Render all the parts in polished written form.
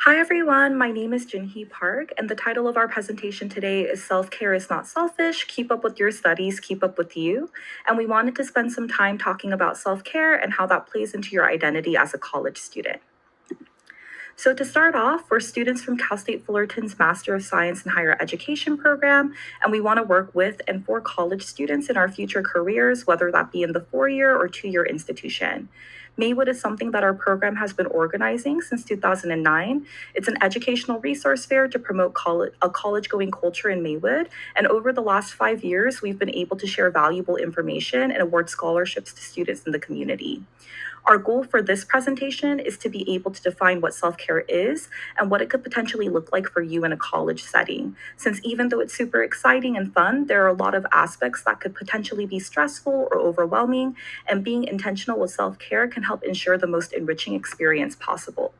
Hi everyone, my name is Jinhee Park, and the title of our presentation today is Self-Care is Not Selfish, Keep Up with Your Studies, Keep Up with You. And we wanted to spend some time talking about self-care and how that plays into your identity as a college student. So to start off, we're students from Cal State Fullerton's Master of Science in Higher Education program, and we want to work with and for college students in our future careers, whether that be in the 4-year or 2-year institution. Maywood is something that our program has been organizing since 2009. It's an educational resource fair to promote a college-going culture in Maywood, and over the last 5 years, we've been able to share valuable information and award scholarships to students in the community. Our goal for this presentation is to be able to define what self-care is and what it could potentially look like for you in a college setting. Since even though it's super exciting and fun, there are a lot of aspects that could potentially be stressful or overwhelming, and being intentional with self-care can help ensure the most enriching experience possible.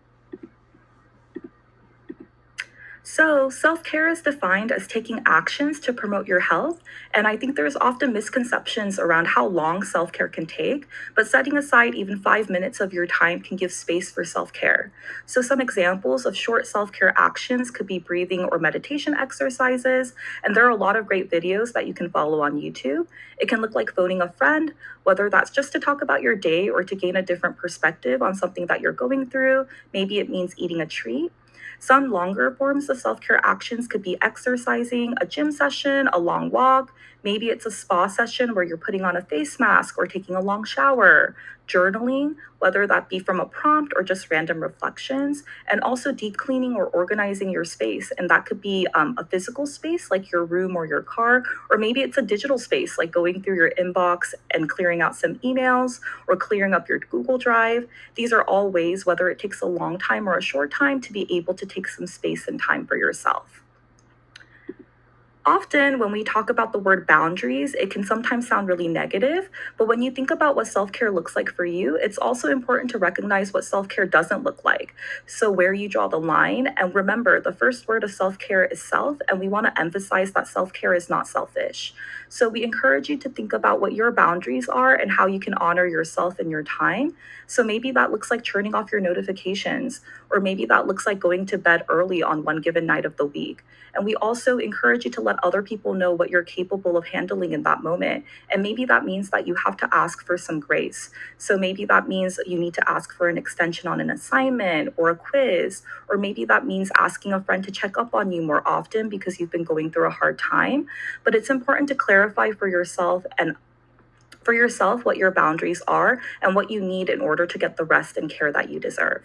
So, self care is defined as taking actions to promote your health. And I think there's often misconceptions around how long self care can take, but setting aside even 5 minutes of your time can give space for self care. So, some examples of short self care actions could be breathing or meditation exercises. And there are a lot of great videos that you can follow on YouTube. It can look like phoning a friend, whether that's just to talk about your day or to gain a different perspective on something that you're going through. Maybe it means eating a treat. Some longer forms of self care actions could be exercising, a gym session, a long walk. Maybe it's a spa session where you're putting on a face mask or taking a long shower, journaling, whether that be from a prompt or just random reflections, and also deep cleaning or organizing your space. And that could be a physical space like your room or your car, or maybe it's a digital space like going through your inbox and clearing out some emails or clearing up your Google Drive. These are all ways, whether it takes a long time or a short time, to be able to take some space and time for yourself. Often, when we talk about the word boundaries, it can sometimes sound really negative. But when you think about what self care looks like for you, it's also important to recognize what self care doesn't look like. So, where you draw the line. And remember, the first word of self care is self. And we want to emphasize that self care is not selfish. So, we encourage you to think about what your boundaries are and how you can honor yourself and your time. So, maybe that looks like turning off your notifications, or maybe that looks like going to bed early on one given night of the week. And we also encourage you to let other people know what you're capable of handling in that moment. And maybe that means that you have to ask for some grace. So maybe that means you need to ask for an extension on an assignment or a quiz, or maybe that means asking a friend to check up on you more often because you've been going through a hard time. But it's important to clarify for yourself what your boundaries are and what you need in order to get the rest and care that you deserve.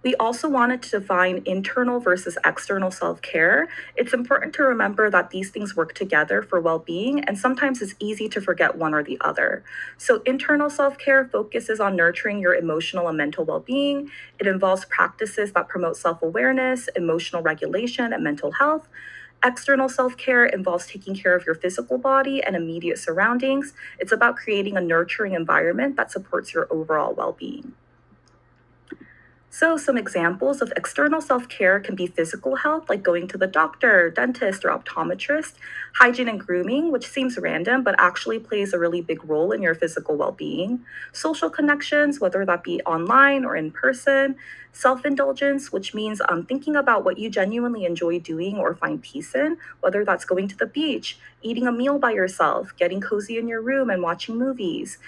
We also wanted to define internal versus external self care. It's important to remember that these things work together for well being, and sometimes it's easy to forget one or the other. So, internal self care focuses on nurturing your emotional and mental well being. It involves practices that promote self awareness, emotional regulation, and mental health. External self care involves taking care of your physical body and immediate surroundings. It's about creating a nurturing environment that supports your overall well being. So, some examples of external self care can be physical health, like going to the doctor, dentist, or optometrist, hygiene and grooming, which seems random but actually plays a really big role in your physical well being, social connections, whether that be online or in person, self indulgence, which means thinking about what you genuinely enjoy doing or find peace in, whether that's going to the beach, eating a meal by yourself, getting cozy in your room and watching movies.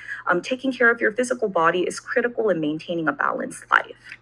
Taking care of your physical body is critical in maintaining a balanced life.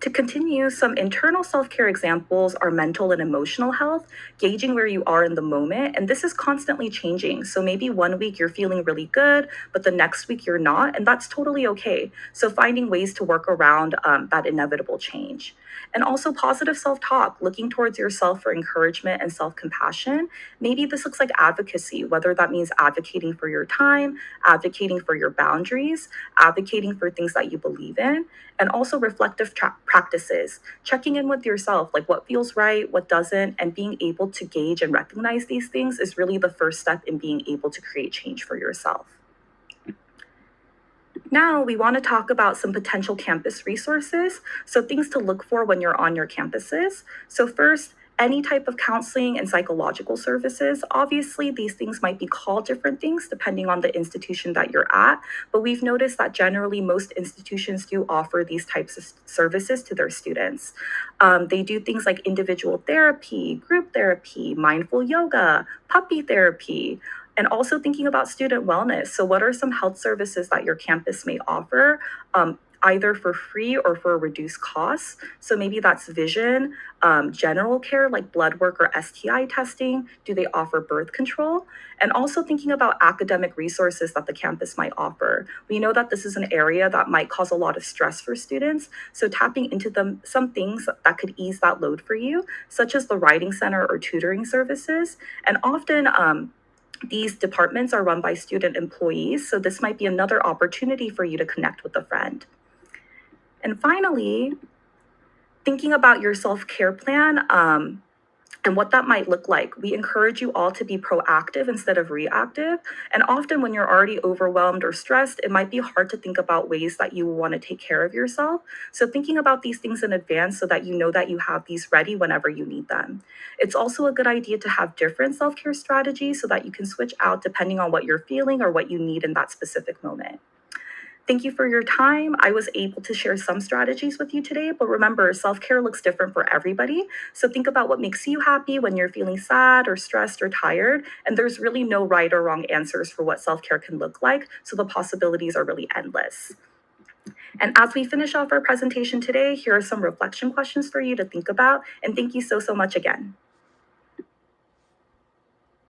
To continue, some internal self care examples are mental and emotional health, gauging where you are in the moment. And this is constantly changing. So maybe one week you're feeling really good, but the next week you're not. And that's totally okay. So finding ways to work around that inevitable change. And also positive self talk, looking towards yourself for encouragement and self compassion. Maybe this looks like advocacy, whether that means advocating for your time, advocating for your boundaries, advocating for things that you believe in, and also reflective practices, checking in with yourself, like what feels right, what doesn't, and being able to gauge and recognize these things is really the first step in being able to create change for yourself. Now, we want to talk about some potential campus resources, so things to look for when you're on your campuses. So first, any type of counseling and psychological services. Obviously, these things might be called different things depending on the institution that you're at, but we've noticed that generally most institutions do offer these types of services to their students. They do things like individual therapy, group therapy, mindful yoga, puppy therapy, and also thinking about student wellness. So, what are some health services that your campus may offer? Either for free or for a reduced cost. So maybe that's vision, general care like blood work or STI testing. Do they offer birth control? And also thinking about academic resources that the campus might offer. We know that this is an area that might cause a lot of stress for students. So tapping into them, some things that could ease that load for you, such as the writing center or tutoring services. And often, these departments are run by student employees, so this might be another opportunity for you to connect with a friend. And finally, thinking about your self care plan and what that might look like. We encourage you all to be proactive instead of reactive. And often, when you're already overwhelmed or stressed, it might be hard to think about ways that you want to take care of yourself. So, thinking about these things in advance so that you know that you have these ready whenever you need them. It's also a good idea to have different self care strategies so that you can switch out depending on what you're feeling or what you need in that specific moment. Thank you for your time. I was able to share some strategies with you today, but remember, self care looks different for everybody. So think about what makes you happy when you're feeling sad or stressed or tired. And there's really no right or wrong answers for what self care can look like. So the possibilities are really endless. And as we finish off our presentation today, here are some reflection questions for you to think about. And thank you so much again.